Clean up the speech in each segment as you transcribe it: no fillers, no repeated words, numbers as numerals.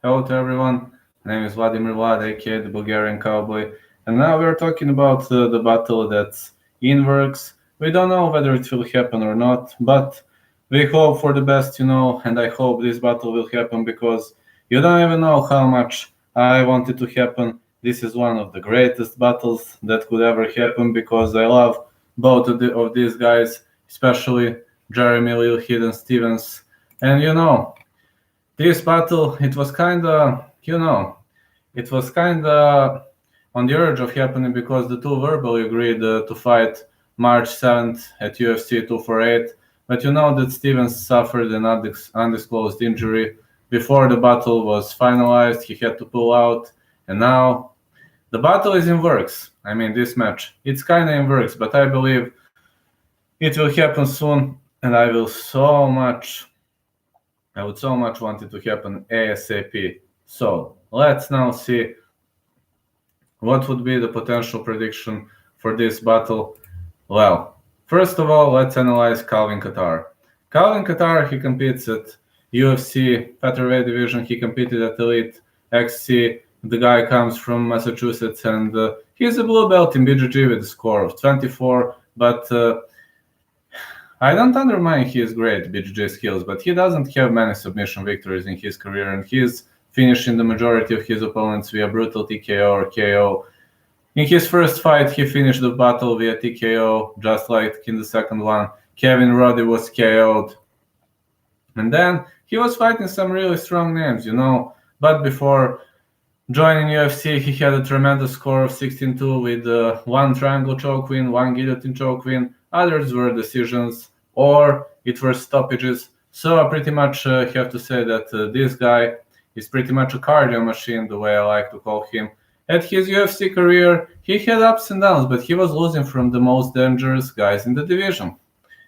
Hello to everyone. My name is Vladimir Vlad, aka the Bulgarian Cowboy, and now we're talking about the battle that's in works. We don't know whether it will happen or not, but we hope for the best, and I hope this battle will happen because you don't even know how much I want it to happen. This is one of the greatest battles that could ever happen because I love both of these guys, especially Jeremy Lil Hidden Stevens. And this battle, it was kinda on the verge of happening because the two verbally agreed to fight March 7th at UFC 248. But you know that Stevens suffered an undisclosed injury before the battle was finalized. He had to pull out, and now the battle is in works. I mean, this match, it's kind of in works, but I believe it will happen soon, and I would so much want it to happen ASAP. So let's now see what would be the potential prediction for this battle. Well, first of all, let's analyze Calvin Kattar. Calvin Kattar, he competes at UFC featherweight division. He competed at Elite XC. The guy comes from Massachusetts, and he's a blue belt in BJJ with a score of 24. But I don't undermine his great BJJ skills, but he doesn't have many submission victories in his career, and he's finishing the majority of his opponents via brutal TKO or KO. In his first fight, he finished the battle via TKO, just like in the second one. Kevin Roddy was KO'd. And then he was fighting some really strong names, But before joining UFC, he had a tremendous score of 16-2 with one triangle choke win, one guillotine choke win. Others were decisions or it were stoppages. So I pretty much have to say that this guy is pretty much a cardio machine, the way I like to call him. At his UFC career, he had ups and downs, but he was losing from the most dangerous guys in the division.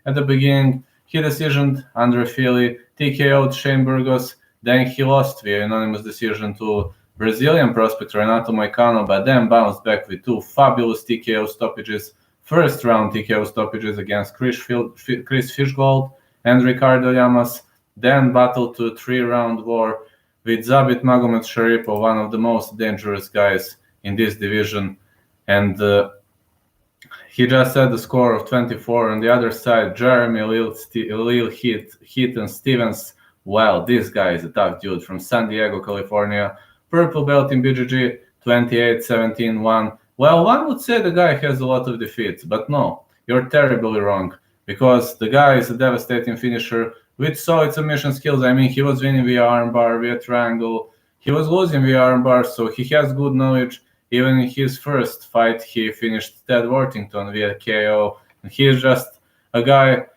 At the beginning, he decisioned Andre Fili, TKO'd Shane Burgos, then he lost via unanimous decision to Brazilian prospect Renato Moicano, but then bounced back with two fabulous TKO stoppages, first round TKO stoppages against Chris Fishgold and Ricardo Llamas, then battled to a 3-round war with Zabit Magomed Sharipov, one of the most dangerous guys in this division. And he just had a score of 24. On the other side, Jeremy Lil Heaton Stevens. Well, this guy is a tough dude from San Diego, California. Purple belt in BJJ, 28-17-1. Well, one would say the guy has a lot of defeats, but no, you're terribly wrong. Because the guy is a devastating finisher with solid submission skills. I mean, he was winning via armbar, via triangle. He was losing via armbar, so he has good knowledge. Even in his first fight, he finished Ted Worthington via KO. And he is just a guy,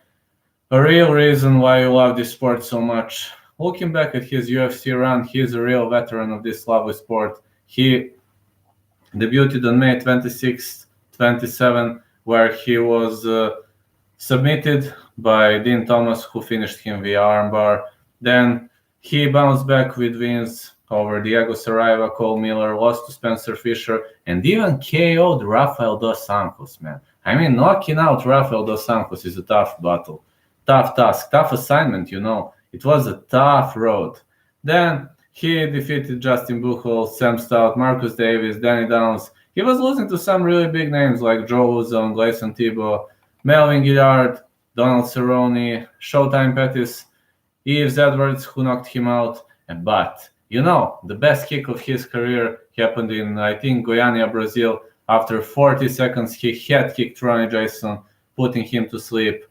a real reason why you love this sport so much. Looking back at his UFC run, he is a real veteran of this lovely sport. He debuted on May 26, 27, where he was submitted by Dean Thomas, who finished him via armbar. Then he bounced back with wins over Diego Saraiva, Cole Miller, lost to Spencer Fisher, and even KO'd Rafael Dos Anjos, man. I mean, knocking out Rafael Dos Anjos is a tough battle, tough task, tough assignment, It was a tough road. Then he defeated Justin Buchholz, Sam Stout, Marcus Davis, Danny Downs. He was losing to some really big names like Joe Uzon, Gleison Tebow, Melvin Gillard, Donald Cerrone, Showtime Pettis, Yves Edwards, who knocked him out. But, the best kick of his career happened in, I think, Goiânia, Brazil. After 40 seconds, he head kicked Ronnie Jason, putting him to sleep.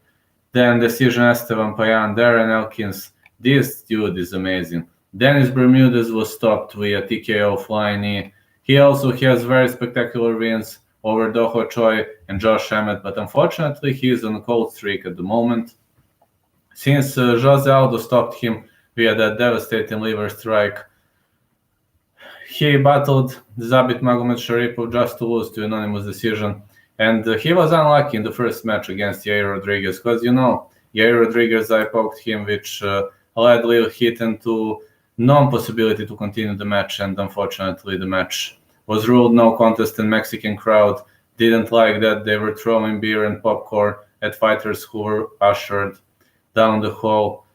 Then decision Esteban Payan, Darren Elkins. This dude is amazing. Dennis Bermudez was stopped via TKO flying knee. He also has very spectacular wins over Doho Choi and Josh Emmett, but unfortunately he is on a cold streak at the moment. Since Jose Aldo stopped him via that devastating liver strike, he battled Zabit Magomed Sharipov just to lose to unanimous decision. And he was unlucky in the first match against Yair Rodriguez, because, Yair Rodriguez, I poked him, which led Lil Heaton to non-possibility to continue the match, and unfortunately the match was ruled no contest, and Mexican crowd didn't like that. They were throwing beer and popcorn at fighters who were ushered down the hall.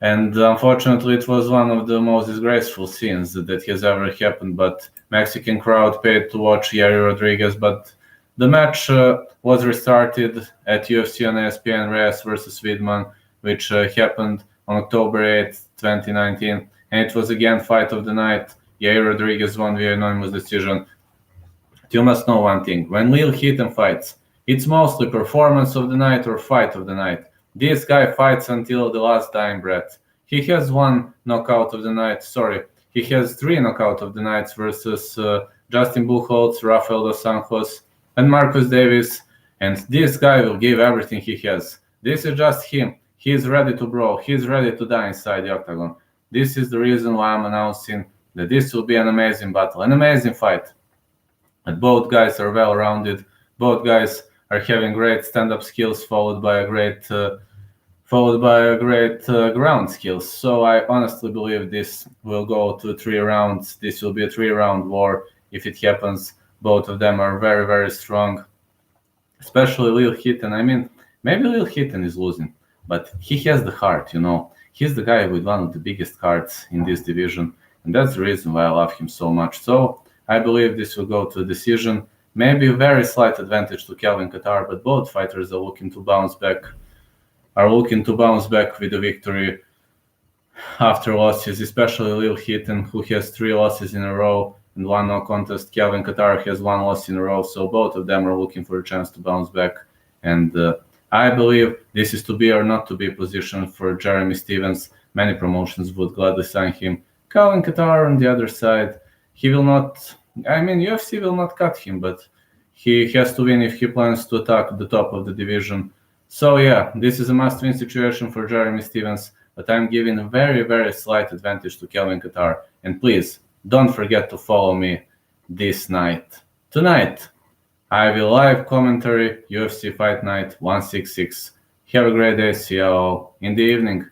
And unfortunately, it was one of the most disgraceful scenes that has ever happened. But Mexican crowd paid to watch Yair Rodriguez. But the match was restarted at UFC on ESPN Reyes versus Widman, which happened on October 8th, 2019. And it was again fight of the night. Yair Rodriguez won via unanimous decision. You must know one thing. When Lil Heaton fights, it's mostly performance of the night or fight of the night. This guy fights until the last dying breath. He has one knockout of the night. Sorry, he has 3 knockout of the nights versus Justin Buchholz, Rafael dos Anjos, and Marcus Davis. And this guy will give everything he has. This is just him. He is ready to brawl. He is ready to die inside the octagon. This is the reason why I'm announcing that this will be an amazing battle, an amazing fight. And both guys are well-rounded. Both guys are having great stand-up skills, followed by a great ground skills. So I honestly believe this will go to 3 rounds. This will be a 3-round war if it happens. Both of them are very, very strong, especially Lil Heaton. I mean, maybe Lil Heaton is losing, but he has the heart, He's the guy with one of the biggest hearts in this division, and that's the reason why I love him so much. So I believe this will go to a decision. Maybe a very slight advantage to Calvin Kattar, but both fighters are looking to bounce back with a victory after losses, especially Lil Heaton, who has 3 losses in a row and 1 no contest. Calvin Kattar has 1 loss in a row, so both of them are looking for a chance to bounce back. And I believe this is to be or not to be position for Jeremy Stevens. Many promotions would gladly sign him. Calvin Kattar on the other side, he will not, UFC will not cut him, but he has to win if he plans to attack the top of the division. So yeah, this is a must-win situation for Jeremy Stevens, but I'm giving a very, very slight advantage to Calvin Kattar. And please, don't forget to follow me this night. Tonight, I will live commentary UFC Fight Night 166. Have a great day. See you all in the evening.